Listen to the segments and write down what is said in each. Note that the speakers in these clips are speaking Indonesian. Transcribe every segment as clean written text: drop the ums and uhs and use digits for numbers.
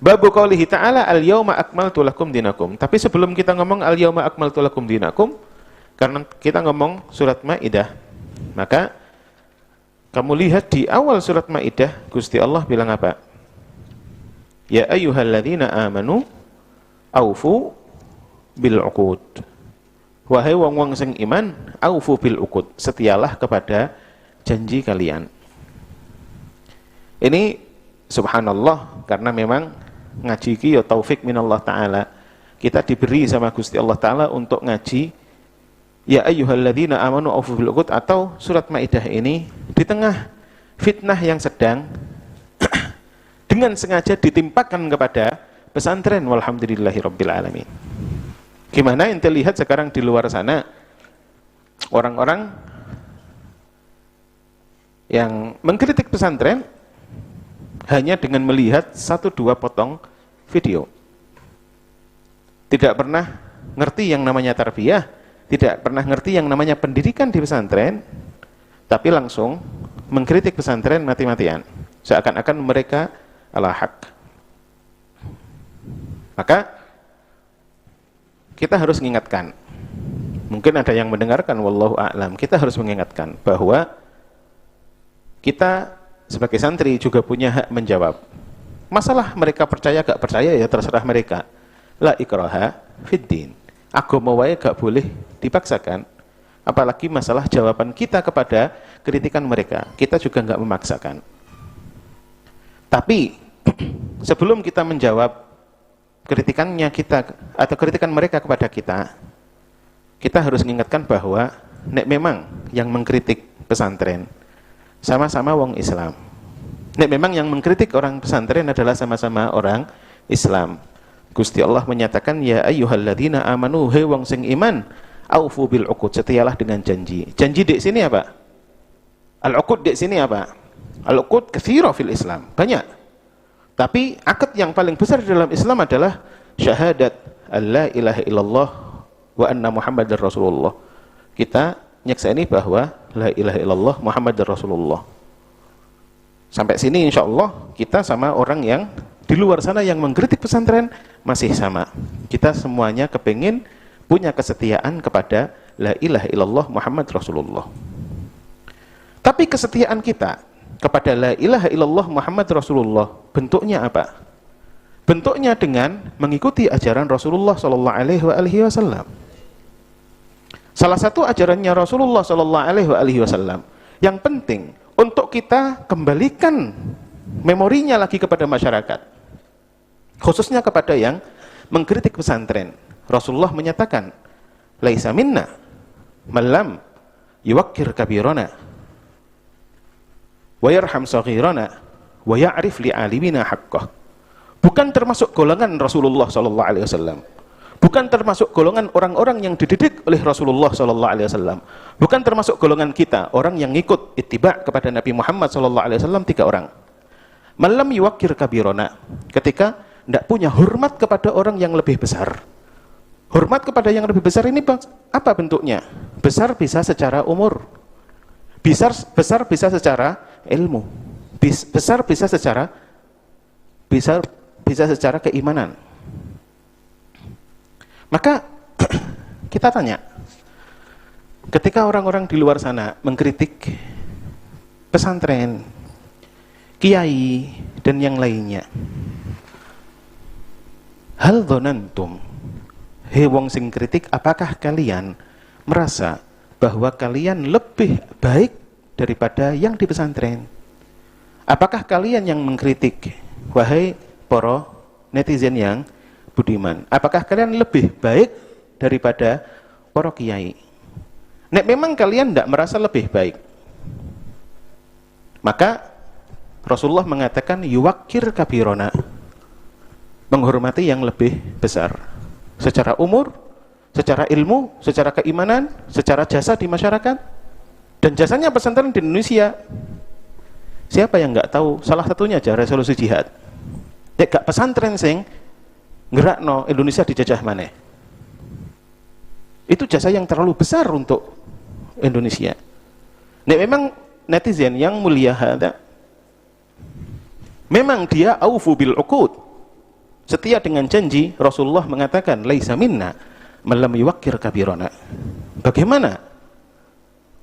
Babu qaulihi ta'ala al-yauma akmaltu lakum dinakum. Tapi sebelum kita ngomong al-yauma akmaltu lakum dinakum, karena kita ngomong surat Maidah, maka kamu lihat di awal surat Maidah Gusti Allah bilang apa? Ya ayyuhalladzina amanu aufu bil uqud. Wahai wong-wong sing iman, aufu bil uqud, setialah kepada janji kalian. Ini subhanallah, karena memang ngaji ki ya taufik minallah ta'ala. Kita diberi sama Gusti Allah Ta'ala untuk ngaji ya ayyuhalladzina amanu aufu bil uqud, atau surat Maidah ini di tengah fitnah yang sedang dengan sengaja ditimpakan kepada pesantren. Walhamdulillahirabbil alamin. Gimana ente lihat sekarang di luar sana orang-orang yang mengkritik pesantren hanya dengan melihat 1-2 potong video. Tidak pernah ngerti yang namanya tarbiyah, tidak pernah ngerti yang namanya pendidikan di pesantren, tapi langsung mengkritik pesantren mati-matian, seakan-akan mereka ala hak. Maka kita harus mengingatkan, mungkin ada yang mendengarkan, wallahu a'lam, kita harus mengingatkan bahwa kita sebagai santri juga punya hak menjawab. Masalah mereka percaya gak percaya ya terserah mereka. La ikraha fiddin. Agama wae gak boleh dipaksakan. Apalagi masalah jawaban kita kepada kritikan mereka, kita juga gak memaksakan. Tapi sebelum kita menjawab kritikannya kita atau kritikan mereka kepada kita, kita harus mengingatkan bahwa nek memang yang mengkritik pesantren sama-sama wong Islam. Nek memang yang mengkritik orang pesantren adalah sama-sama orang Islam. Gusti Allah menyatakan ya ayyuhalladzina amanu, he wong sing iman, aufu bil uqud, setialah dengan janji. Janji di sini apa? Al-uqud di sini apa? Al-uqud katsira fil Islam, banyak. Tapi akad yang paling besar dalam Islam adalah syahadat alla ilaha illallah wa anna muhammadar rasulullah. Kita nyakseni bahwa la ilaha illallah muhammadar rasulullah. Sampai sini insya Allah kita sama orang yang di luar sana yang mengkritik pesantren masih sama. Kita semuanya kepingin punya kesetiaan kepada la ilaha illallah muhammad rasulullah. Tapi kesetiaan kita kepada la ilaha illallah muhammad rasulullah bentuknya apa? Bentuknya dengan mengikuti ajaran Rasulullah sallallahu alaihi wasallam. Salah satu ajarannya Rasulullah sallallahu alaihi wasallam yang penting untuk kita kembalikan memorinya lagi kepada masyarakat, khususnya kepada yang mengkritik pesantren. Rasulullah menyatakan, laisa minna man lam yuwaqqir kabirana wa yarham saghirana wa ya'rif li'alimina haqqah. Bukan termasuk golongan Rasulullah sallallahu alaihi wasallam. Bukan termasuk golongan orang-orang yang dididik oleh Rasulullah sallallahu alaihi wasallam. Bukan termasuk golongan kita, orang yang ngikut ittiba kepada Nabi Muhammad sallallahu alaihi wasallam, 3 orang. Malam yuwaqqir kabirona, ketika tidak punya hormat kepada orang yang lebih besar. Hormat kepada yang lebih besar ini apa bentuknya? Besar bisa secara umur. Besar bisa secara ilmu. Besar bisa secara keimanan. Maka kita tanya, ketika orang-orang di luar sana mengkritik pesantren, kiai, dan yang lainnya, hal dzanantum, he wong sing kritik, apakah kalian merasa bahwa kalian lebih baik daripada yang di pesantren? Apakah kalian yang mengkritik, wahai para netizen yang budiman, apakah kalian lebih baik daripada para kiai? Nek memang kalian tidak merasa lebih baik, maka Rasulullah mengatakan yuwaqqir kabirona, menghormati yang lebih besar secara umur, secara ilmu, secara keimanan, secara jasa di masyarakat. Dan jasanya pesantren di Indonesia, siapa yang nggak tahu? Salah satunya aja resolusi jihad. Nek gak pesantren sing gerakno Indonesia dijajah mana? Itu jasa yang terlalu besar untuk Indonesia. Nek memang netizen yang mulia hada, memang dia aufu bil uqud, setia dengan janji, Rasulullah mengatakan laisa minna man lam yuwaqqir kabirana. Bagaimana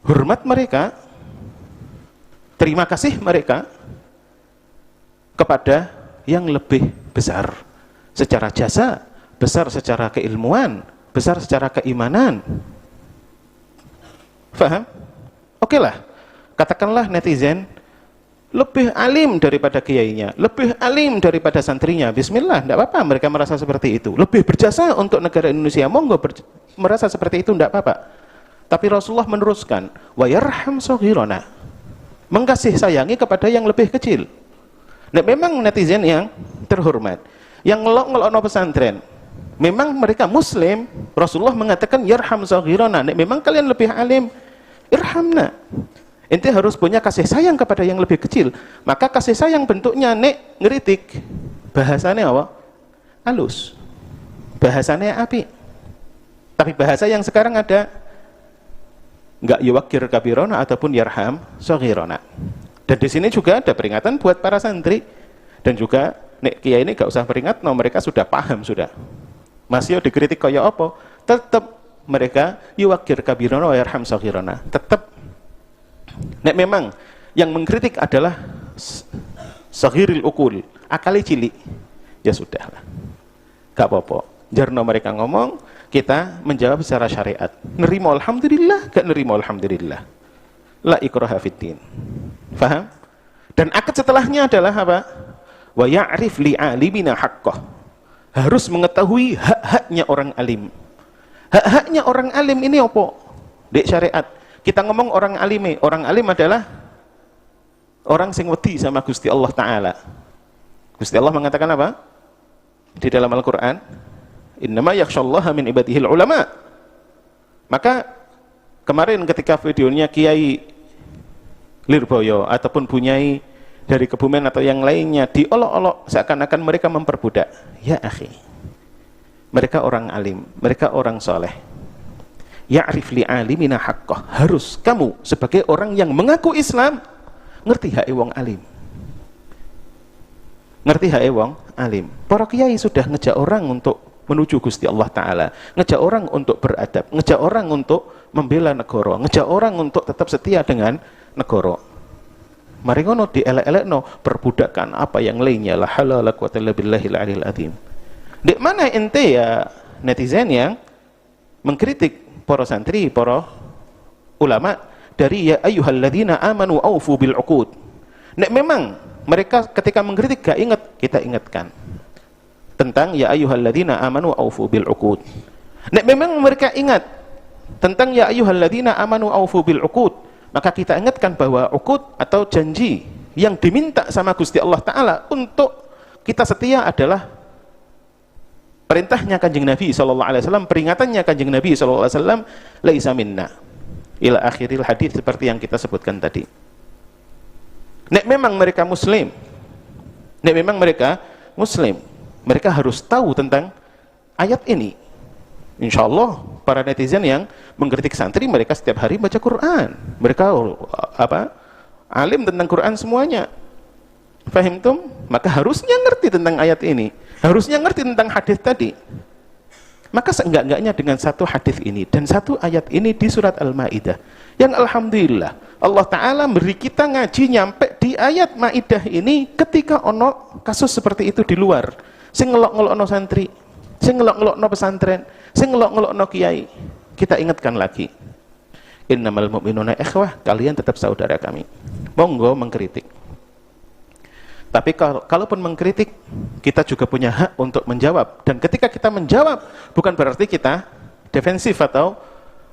hormat mereka, terima kasih mereka kepada yang lebih besar secara jasa, besar secara keilmuan, besar secara keimanan. Faham? Oke lah, katakanlah netizen lebih alim daripada kiainya, lebih alim daripada santrinya. Bismillah, tidak apa-apa mereka merasa seperti itu. Lebih berjasa untuk negara Indonesia, monggo merasa seperti itu, tidak apa-apa. Tapi Rasulullah meneruskan, wa yarham shaghirana, mengkasih sayangi kepada yang lebih kecil. Nah, memang netizen yang terhormat, yang ngelok-ngelokno pesantren, memang mereka muslim, Rasulullah mengatakan yarham shaghirana. Nah, memang kalian lebih alim, irhamna. Ente harus punya kasih sayang kepada yang lebih kecil. Maka kasih sayang bentuknya nek ngeritik, bahasanya apa? Halus, bahasanya api. Tapi bahasa yang sekarang ada, enggak yuwaqqir kabirona ataupun yarham shaghirona. Dan di sini juga ada peringatan buat para santri, dan juga nek kiai ini enggak usah peringat, no, mereka sudah paham sudah. Masih dikritik kaya apa? Tetap mereka yuwaqqir kabirona wa yarham shaghirona. Tetap. Nek memang yang mengkritik adalah saghiril ukul, akali cilik, ya sudahlah, gak apa-apa. Jarno mereka ngomong, kita menjawab secara syariat. Nerima alhamdulillah, gak nerima alhamdulillah. La ikraha fiddin. Faham? Dan akad setelahnya adalah apa? Wa ya'rif li alimina haqqah. Harus mengetahui hak-haknya orang alim. Hak-haknya orang alim ini apa? Di syariat. Kita ngomong orang alim adalah orang sing wedi sama Gusti Allah Ta'ala. Gusti Allah mengatakan apa? Di dalam Al-Quran, innama yakhshallaha min ibadihil ulama. Maka kemarin ketika videonya Kiai Lirboyo ataupun Bunyai dari Kebumen atau yang lainnya diolok-olok seakan-akan mereka memperbudak. Ya akhi, mereka orang alim, mereka orang soleh. Ya'rif li'alimina haqqah. Harus kamu sebagai orang yang mengaku Islam ngerti hak wong alim. Ngerti hak wong alim. Para kiai sudah ngejak orang untuk menuju Gusti Allah Ta'ala, ngejak orang untuk beradab, ngejak orang untuk membela negara, ngejak orang untuk tetap setia dengan negara. Mari ngono dielek-elekno perbudakan apa yang lainnya, la halal la quwata illa billahil aliyil azim. Di mana ente ya netizen yang mengkritik para santri, para ulama dari ya ayyuhalladzina amanu aufu bil uqud. Nek memang mereka ketika mengkritik gak ingat, kita ingatkan tentang ya ayyuhalladzina amanu aufu bil uqud. Nek memang mereka ingat tentang ya ayyuhalladzina amanu aufu bil uqud, maka kita ingatkan bahwa uqud atau janji yang diminta sama Gusti Allah Ta'ala untuk kita setia adalah perintahnya Kanjeng Nabi SAW, peringatannya Kanjeng Nabi SAW, laisa minna ila akhiril hadis, seperti yang kita sebutkan tadi. Nek memang mereka muslim, mereka harus tahu tentang ayat ini. Insya Allah para netizen yang mengkritik santri, mereka setiap hari baca Quran, mereka alim tentang Quran semuanya. Fahimtum? Maka harusnya ngerti tentang ayat ini, harusnya ngerti tentang hadis tadi. Maka seenggak-enggaknya dengan satu hadis ini dan satu ayat ini di surat Al-Maidah, yang alhamdulillah Allah Ta'ala beri kita ngaji nyampe di ayat Maidah ini ketika ono kasus seperti itu di luar, sing ngelok-ngelokno santri, sing ngelok-ngelokno pesantren, sing ngelok-ngelokno kiai. Kita ingatkan lagi, innamal mu'minuna ikhwah, kalian tetap saudara kami. Monggo mengkritik, tapi kalaupun mengkritik, kita juga punya hak untuk menjawab. Dan ketika kita menjawab, bukan berarti kita defensif atau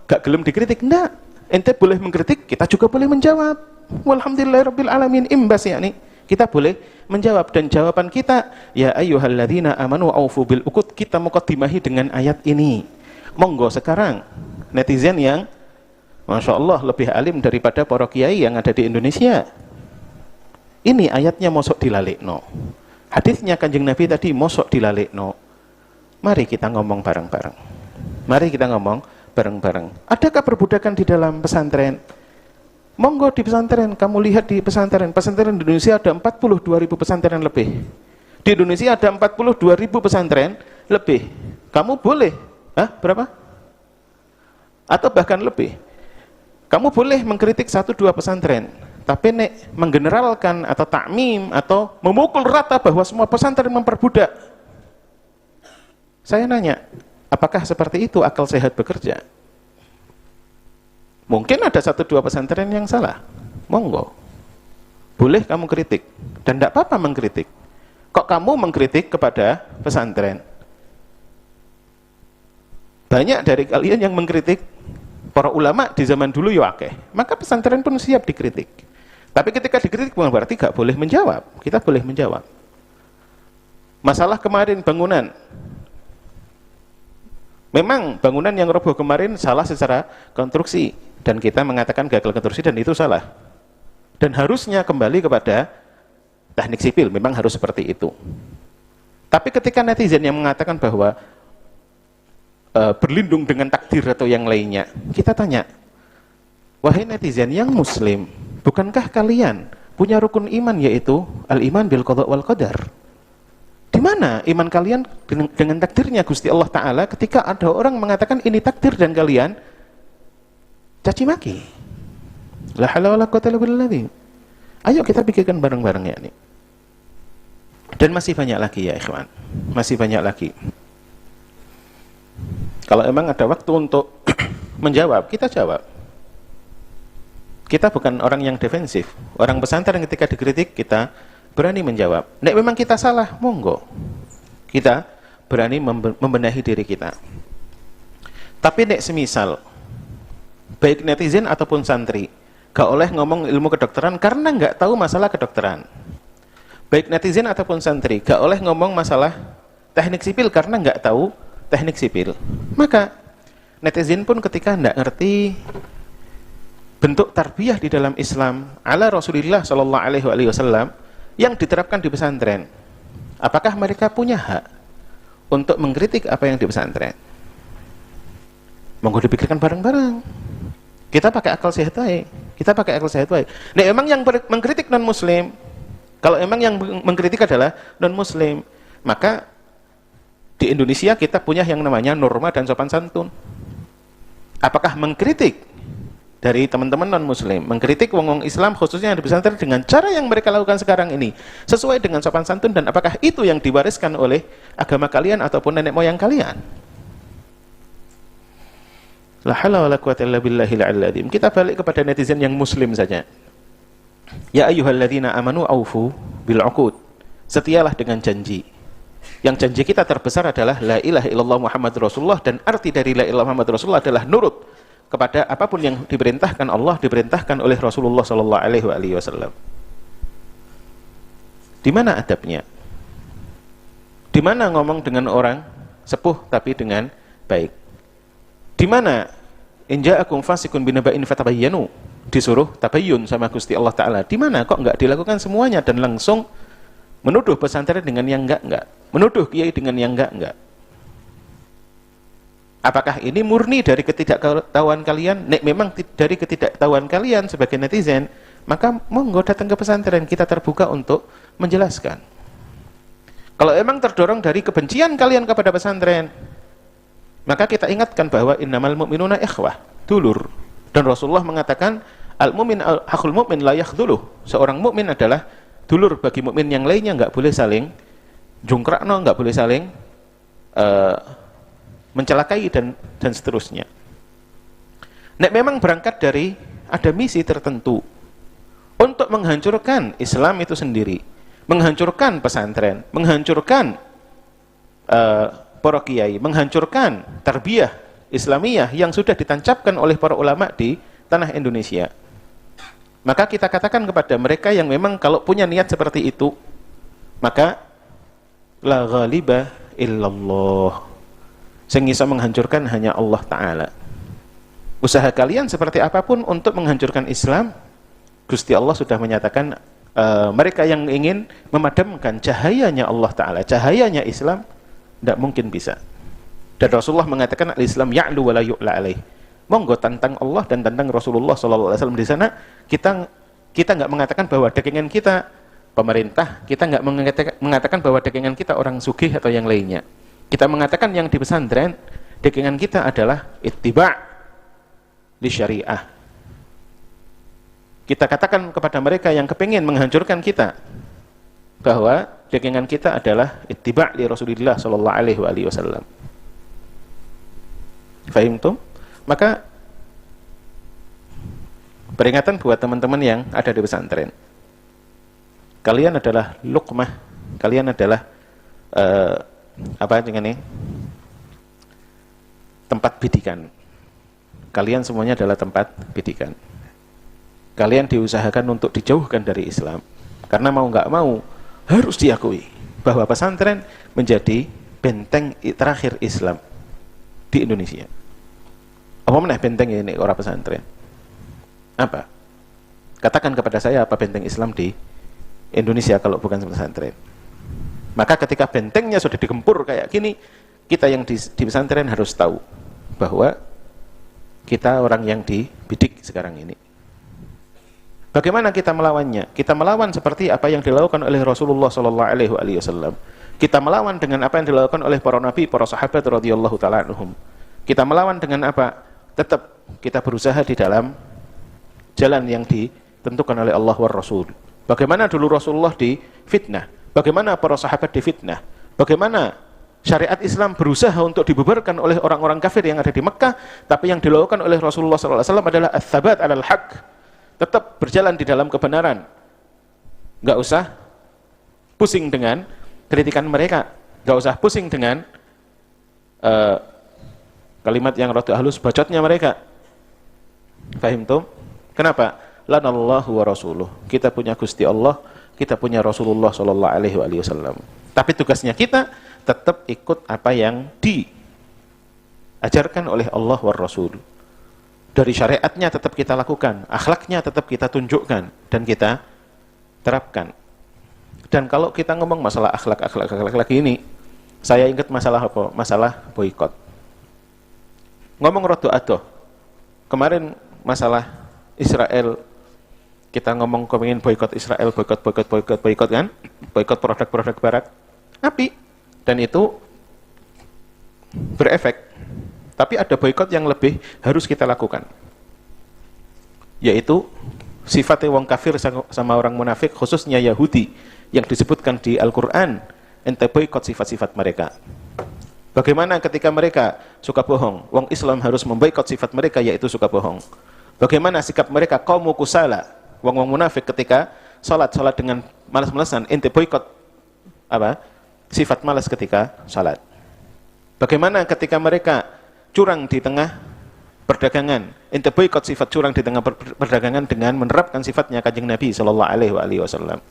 gak gelem dikritik. Enggak, ente boleh mengkritik, kita juga boleh menjawab. Walhamdulillahirabbil alamin, imbas yakni kita boleh menjawab. Dan jawaban kita, ya ayyuhalladzina amanu aufu bil uqud, kita muqaddimahi dengan ayat ini. Monggo sekarang netizen yang Masya Allah lebih alim daripada para kiai yang ada di Indonesia, ini ayatnya mosok dilalekno, hadisnya Kanjeng Nabi tadi mosok dilalekno. Mari kita ngomong bareng-bareng. Mari kita ngomong bareng-bareng. Adakah perbudakan di dalam pesantren? Monggo di pesantren, kamu lihat di pesantren di Indonesia ada 42.000 pesantren lebih. Di Indonesia ada 42.000 pesantren lebih. Kamu boleh, berapa? Atau bahkan lebih. Kamu boleh mengkritik 1-2 pesantren, tapi nek menggeneralkan atau takmim atau memukul rata bahwa semua pesantren memperbudak. Saya nanya, apakah seperti itu akal sehat bekerja? Mungkin ada 1-2 pesantren yang salah, monggo. Boleh kamu kritik, dan tidak apa-apa mengkritik. Kok kamu mengkritik kepada pesantren? Banyak dari kalian yang mengkritik para ulama di zaman dulu ya akeh. Maka pesantren pun siap dikritik. Tapi ketika dikritik bukan berarti gak boleh menjawab. Kita boleh menjawab. Masalah kemarin bangunan. Memang bangunan yang roboh kemarin salah secara konstruksi. Dan kita mengatakan gagal konstruksi dan itu salah. Dan harusnya kembali kepada teknik sipil, memang harus seperti itu. Tapi ketika netizen yang mengatakan bahwa berlindung dengan takdir atau yang lainnya, kita tanya, wahai netizen yang muslim, bukankah kalian punya rukun iman yaitu al-iman bil qada wal qadar? Di mana iman kalian dengan takdirnya Gusti Allah Ta'ala ketika ada orang mengatakan ini takdir dan kalian caci maki? La haula wala quwwata illa billah. Ayo kita pikirkan bareng-bareng ya nih. Dan masih banyak lagi ya ikhwan. Masih banyak lagi. Kalau emang ada waktu untuk menjawab, kita jawab. Kita bukan orang yang defensif. Orang pesantren ketika dikritik, kita berani menjawab. Nek memang kita salah, monggo. Kita berani membenahi diri kita. Tapi nek semisal baik netizen ataupun santri gak oleh ngomong ilmu kedokteran karena nggak tahu masalah kedokteran. Baik netizen ataupun santri gak oleh ngomong masalah teknik sipil karena nggak tahu teknik sipil. Maka netizen pun ketika nggak ngerti bentuk tarbiyah di dalam Islam ala Rasulullah Shallallahu Alaihi Wasallam yang diterapkan di pesantren, apakah mereka punya hak untuk mengkritik apa yang di pesantren? Monggo dipikirkan bareng-bareng. Kita pakai akal sehat baik. Kita pakai akal sehat baik. Nah, emang yang mengkritik non muslim, kalau emang yang mengkritik adalah non muslim, maka di Indonesia kita punya yang namanya norma dan sopan santun. Apakah mengkritik dari teman-teman non muslim, mengkritik wong-wong Islam khususnya yang di pesantren dengan cara yang mereka lakukan sekarang ini sesuai dengan sopan santun, dan apakah itu yang diwariskan oleh agama kalian ataupun nenek moyang kalian? La haula wala quwwata illa billahil aliyyil azim. Kita balik kepada netizen yang muslim saja. Ya ayyuhalladzina amanu aufu bil uqud. Setialah dengan janji. Yang janji kita terbesar adalah la ilaha illallah Muhammadur Rasulullah, dan arti dari la ilaha Muhammadur Rasulullah adalah nurut kepada apapun yang diperintahkan Allah, diperintahkan oleh Rasulullah sallallahu alaihi wasallam. Di mana adabnya? Di mana ngomong dengan orang sepuh tapi dengan baik? Di mana in ja'akum fasiqun binaba'in fatabayyanu, disuruh tabayyun sama Gusti Allah Ta'ala? Di mana kok enggak dilakukan semuanya dan langsung menuduh pesantren dengan yang enggak, menuduh kiai dengan yang enggak? Apakah ini murni dari ketidaktahuan kalian? Nek memang dari ketidaktahuan kalian sebagai netizen, maka monggo datang ke pesantren, kita terbuka untuk menjelaskan. Kalau emang terdorong dari kebencian kalian kepada pesantren, maka kita ingatkan bahwa innamal mu'minuna ikhwah, dulur. Dan Rasulullah mengatakan al-mu'min akhul mu'min la yakhdhuluh. Seorang mukmin adalah dulur bagi mukmin yang lainnya, enggak boleh saling jungkrakno, enggak boleh saling mencelakai dan seterusnya. Nek memang berangkat dari ada misi tertentu untuk menghancurkan Islam itu sendiri, menghancurkan pesantren, menghancurkan para kiai, menghancurkan tarbiyah Islamiyah yang sudah ditancapkan oleh para ulama di tanah Indonesia, maka kita katakan kepada mereka yang memang kalau punya niat seperti itu, maka la ghaliba illallah, sing bisa menghancurkan hanya Allah Ta'ala. Usaha kalian seperti apapun untuk menghancurkan Islam, Gusti Allah sudah menyatakan mereka yang ingin memadamkan cahayanya Allah Ta'ala, cahayanya Islam, tidak mungkin bisa. Dan Rasulullah mengatakan al-Islam ya'lu wa la yu'la alaih. Monggo tantang Allah dan tantang Rasulullah sallallahu alaihi wasallam di sana. Kita enggak mengatakan bahwa dagangan kita pemerintah, kita nggak mengatakan bahwa dekengan kita orang sugih atau yang lainnya. Kita mengatakan yang di pesantren, dekengan kita adalah ittiba' li syariah. Kita katakan kepada mereka yang kepingin menghancurkan kita bahwa dekengan kita adalah ittiba' li Rasulillah sallallahu alaihi wasallam. Fahimtum? Maka peringatan buat teman-teman yang ada di pesantren. Kalian adalah luqmah, kalian adalah tempat bidikan. Kalian semuanya adalah tempat bidikan. Kalian diusahakan untuk dijauhkan dari Islam. Karena mau nggak mau harus diakui bahwa pesantren menjadi benteng terakhir Islam di Indonesia. Apa meneh benteng ini orang pesantren? Apa? Katakan kepada saya apa benteng Islam di Indonesia kalau bukan pesantren. Maka ketika bentengnya sudah digempur kayak gini, kita yang di pesantren harus tahu bahwa kita orang yang dibidik sekarang ini. Bagaimana kita melawannya? Kita melawan seperti apa yang dilakukan oleh Rasulullah sallallahu alaihi wasallam. Kita melawan dengan apa yang dilakukan oleh para nabi, para sahabat radhiyallahu taala anhum. Kita melawan dengan apa? Tetap kita berusaha di dalam jalan yang ditentukan oleh Allah wa Rasul. Bagaimana dulu Rasulullah difitnah, bagaimana para sahabat difitnah, bagaimana syariat Islam berusaha untuk dibubarkan oleh orang-orang kafir yang ada di Mekah, tapi yang dilakukan oleh Rasulullah SAW adalah ats-tsabat 'alal haqq, tetap berjalan di dalam kebenaran. Enggak usah pusing dengan kritikan mereka, enggak usah pusing dengan kalimat yang rada halus bacotnya mereka. Fahimtum? Kenapa? Lanallahu wa rasuluh. Kita punya Gusti Allah, kita punya Rasulullah sallallahu alaihi wasallam. Tapi tugasnya kita tetap ikut apa yang diajarkan oleh Allah wa Rasul. Dari syariatnya tetap kita lakukan, akhlaknya tetap kita tunjukkan dan kita terapkan. Dan kalau kita ngomong masalah akhlak ini, saya ingat masalah apa? Masalah boikot. Ngomong rodo adoh. Kemarin masalah Israel, kita ngomong kepingin boikot Israel, boikot kan? Boikot produk-produk barat. Api. Dan itu berefek. Tapi ada boikot yang lebih harus kita lakukan. Yaitu sifatnya wong kafir sama orang munafik, khususnya Yahudi yang disebutkan di Al-Qur'an, ente boikot sifat-sifat mereka. Bagaimana ketika mereka suka bohong? Wong Islam harus memboikot sifat mereka, yaitu suka bohong. Bagaimana sikap mereka kaum kusala? Wong munafik ketika salat dengan malas-malasan, ente boikot apa? Sifat malas ketika salat. Bagaimana ketika mereka curang di tengah perdagangan, ente boikot sifat curang di tengah perdagangan dengan menerapkan sifatnya Kanjeng Nabi sallallahu alaihi wasallam.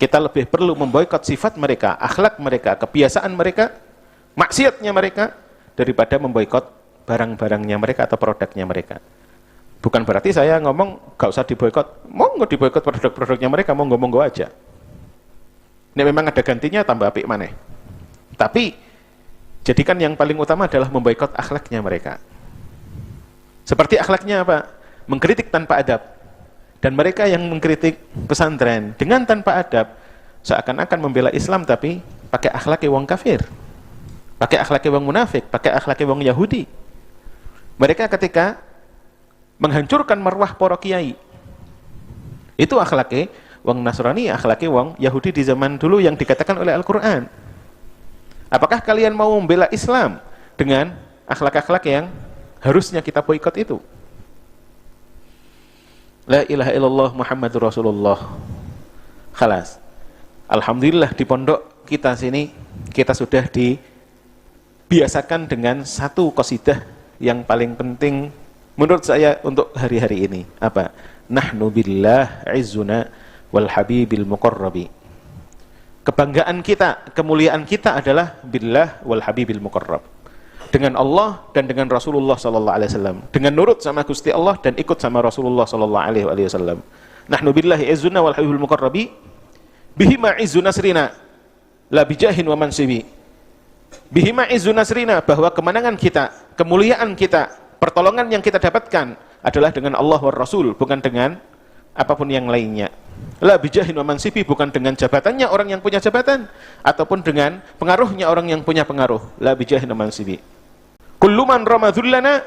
Kita lebih perlu memboikot sifat mereka, akhlak mereka, kebiasaan mereka, maksiatnya mereka daripada memboikot barang-barangnya mereka atau produknya mereka. Bukan berarti saya ngomong gak usah diboikot, monggo diboikot produk-produknya mereka, monggo aja. Ini memang ada gantinya tambah apik maneh. Tapi jadikan yang paling utama adalah memboikot akhlaknya mereka. Seperti akhlaknya apa? Mengkritik tanpa adab. Dan mereka yang mengkritik pesantren dengan tanpa adab, seakan-akan membela Islam tapi pakai akhlaki wong kafir, pakai akhlaki wong munafik, pakai akhlaki wong Yahudi. Mereka ketika menghancurkan marwah para kiai, itu akhlaki wong Nasrani, akhlaki wong Yahudi di zaman dulu yang dikatakan oleh Al-Quran. Apakah kalian mau membela Islam dengan akhlak-akhlak yang harusnya kita boikot itu? La ilaha illallah Muhammadur Rasulullah. Khalas. Alhamdulillah di pondok kita sini kita sudah dibiasakan dengan satu qasidah yang paling penting menurut saya untuk hari-hari ini. Apa? Nahnu billah izzuna wal habibil muqarrabi. Kebanggaan kita, kemuliaan kita adalah billah wal habibil muqarrab. Dengan Allah dan dengan Rasulullah sallallahu alaihi wasallam. Dengan nurut sama Gusti Allah dan ikut sama Rasulullah sallallahu alaihi wasallam. Nahnu billahi izzuna wal habibil muqarrabi. Bihima izzu nasrina la bijahin wa mansibi. Bihima izzu nasrina, bahwa kemenangan kita, kemuliaan kita, pertolongan yang kita dapatkan adalah dengan Allah wa Rasul, bukan dengan apapun yang lainnya. La bijahin wa mansibi, bukan dengan jabatannya orang yang punya jabatan ataupun dengan pengaruhnya orang yang punya pengaruh. La bijahin wa mansibi. Kullu man ramadhullana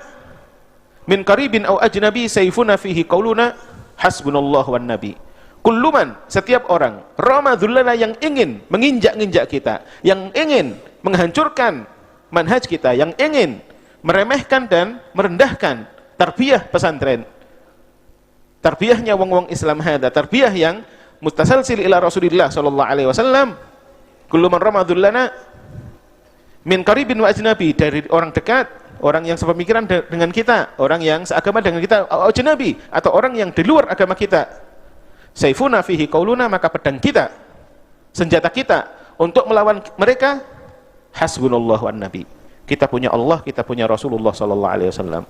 min qaribin aw ajnabi sayfuna fihi qauluna hasbunallahu wan nabi. Kullu man, setiap orang, ramadhullana, yang ingin menginjak-injak kita, yang ingin menghancurkan manhaj kita, yang ingin meremehkan dan merendahkan tarbiyah pesantren, tarbiyahnya wong-wong Islam hada, tarbiyah yang muttasalsil ila Rasulillah sallallahu alaihi wasallam. Kullu man ramadhullana min qaribin wa ajnabi, dari orang dekat, orang yang sepemikiran dengan kita, orang yang seagama dengan kita, ajnabi, atau orang yang di luar agama kita. Saifuna fihi qauluna, maka pedang kita, senjata kita untuk melawan mereka, hasbunallahu wan nabi. Kita punya Allah, kita punya Rasulullah sallallahu alaihi wasallam.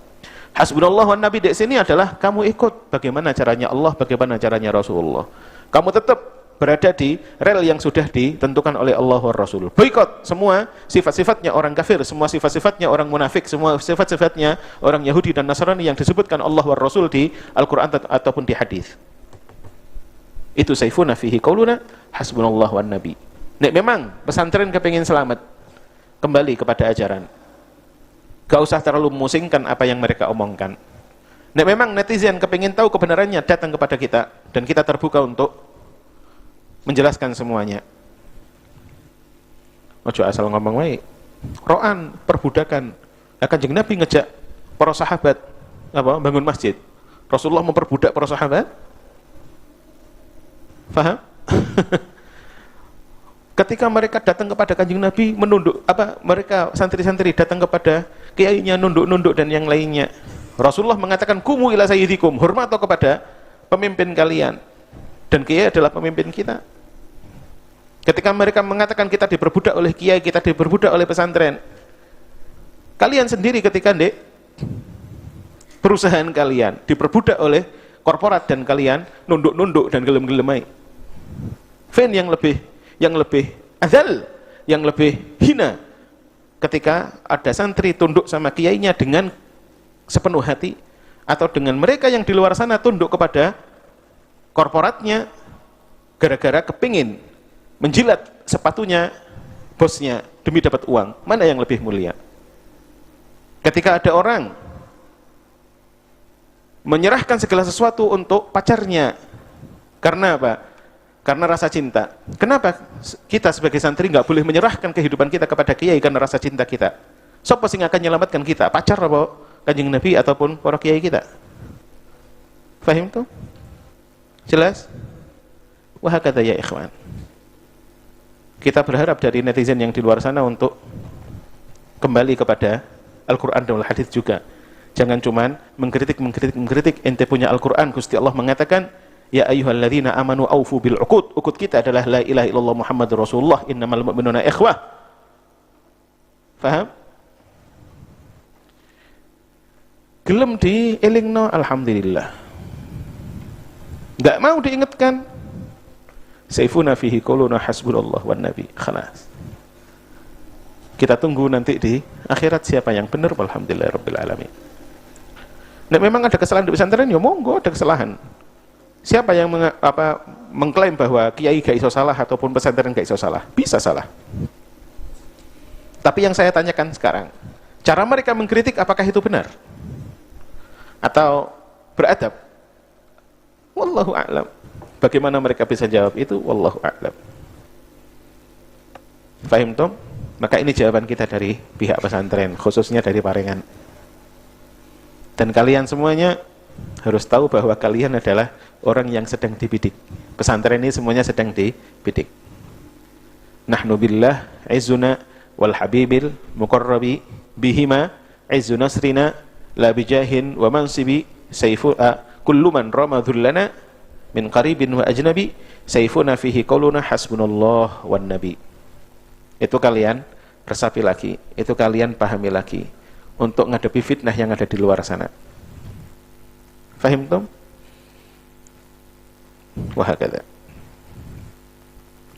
Hasbunallahu wan nabi di sini adalah kamu ikut bagaimana caranya Allah, bagaimana caranya Rasulullah. Kamu tetap berada di rel yang sudah ditentukan oleh Allah wa Rasul. Boikot semua sifat-sifatnya orang kafir, semua sifat-sifatnya orang munafik, semua sifat-sifatnya orang Yahudi dan Nasrani yang disebutkan Allah wa Rasul di Al-Quran ataupun di hadis. Itu saifuna fihi qauluna hasbunallahu wan nabi. Nek memang pesantren kepingin selamat, kembali kepada ajaran. Gak usah terlalu memusingkan apa yang mereka omongkan. Nek memang netizen kepingin tahu kebenarannya, datang kepada kita dan kita terbuka untuk menjelaskan semuanya. Ojo asal ngomong wae. Ro'an, perbudakan. Kanjeng Nabi ngejak para sahabat apa? Bangun masjid. Rasulullah memperbudak para sahabat. Faham? Ketika mereka datang kepada Kanjeng Nabi, menunduk apa? Mereka santri-santri datang kepada kiainya, nunduk-nunduk dan yang lainnya. Rasulullah mengatakan, "Kumu ila sayyidikum," hormat kepada pemimpin kalian. Dan kiai adalah pemimpin kita. Ketika mereka mengatakan kita diperbudak oleh kiai, kita diperbudak oleh pesantren, kalian sendiri ketika perusahaan kalian diperbudak oleh korporat dan kalian nunduk-nunduk dan gelem-gelemai. Fan yang lebih azal, yang lebih hina ketika ada santri tunduk sama kiainya dengan sepenuh hati, atau dengan mereka yang di luar sana tunduk kepada korporatnya gara-gara kepingin menjilat sepatunya bosnya demi dapat uang. Mana yang lebih mulia? Ketika ada orang menyerahkan segala sesuatu untuk pacarnya, karena apa? Karena rasa cinta. Kenapa kita sebagai santri nggak boleh menyerahkan kehidupan kita kepada kiai karena rasa cinta kita? Siapa sing akan menyelamatkan kita? Pacar apa Kanjeng Nabi ataupun para kiai kita? Fahim tuh? Jelas? Wah kata ya ikhwan. Kita berharap dari netizen yang di luar sana untuk kembali kepada Al-Quran dan Al-Hadis juga. Jangan cuman mengkritik. Ente punya Al-Quran, Gusti Allah mengatakan, ya ayyuhalladzina amanu aufu bil uqud. Uqud kita adalah la ilaha illallah Muhammadur Rasulullah, innamal mu'minuna ikhwah. Faham? Gelem dielingno, alhamdulillah. Enggak mau diingatkan, saifuna fihi qauluna hasbunallah wan nabi. Khalas. Kita tunggu nanti di akhirat siapa yang benar, walhamdulillahirabbil alamin. Nek memang ada kesalahan di pesantren, ya monggo ada kesalahan. Siapa yang mengklaim bahwa kiai gak iso salah ataupun pesantren gak iso salah? Bisa salah. Tapi yang saya tanyakan sekarang, cara mereka mengkritik apakah itu benar? Atau beradab? Wallahu a'lam. Bagaimana mereka bisa jawab itu? Wallahu a'lam. Fahim toh? Maka ini jawaban kita dari pihak pesantren, khususnya dari Parengan. Dan kalian semuanya harus tahu bahwa kalian adalah orang yang sedang dibidik. Pesantren ini semuanya sedang dibidik. Nahnu billah izzuna wal habibil muqarrabi bihima izzu nasrina la bijahin wa mansibi sayfu kullu man ramadhullana min qaribin wa ajnabi sayfuna fihi qauluna hasbunallah wan nabi. Itu kalian resapi lagi, itu kalian pahami lagi untuk ngadepi fitnah yang ada di luar sana. Fahim tum? Wahakadha.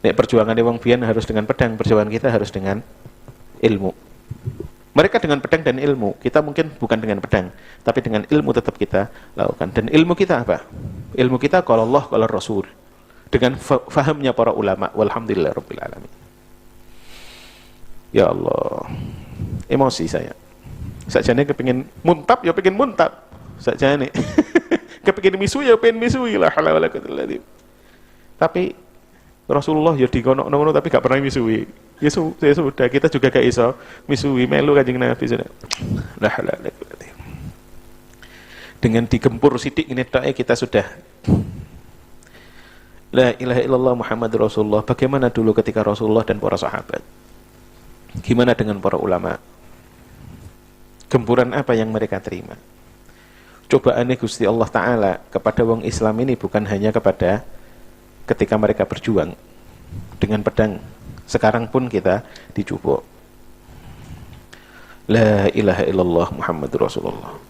Nek perjuangan wong biyen harus dengan pedang, perjuangan kita harus dengan ilmu. Mereka dengan pedang dan ilmu, kita mungkin bukan dengan pedang, tapi dengan ilmu tetap kita lakukan. Dan ilmu kita apa? Ilmu kita qala Allah, qala Rasul. dengan fahamnya para ulama. Walhamdulillah rabbil alamin. Ya Allah, emosi saya. Sakjane kepengin muntap ya pengen muntap. Sakjane kepengin misui ya pengen misui, la haula wala quwwata illa billah. Tapi Rasulullah ya dikonok-kono tapi gak pernah misui. Ya sudah, kita juga gak iso misui melu Kanjeng Nabi sudah. La haula wala quwwata. Dengan digempur sidik ini kita sudah la ilaha illallah Muhammad Rasulullah. Bagaimana dulu ketika Rasulullah dan para sahabat? Gimana dengan para ulama? Gempuran apa yang mereka terima? Cobaannya Gusti Allah Ta'ala kepada wong Islam ini bukan hanya kepada ketika mereka berjuang dengan pedang. Sekarang pun kita dicoba. La ilaha illallah Muhammad Rasulullah.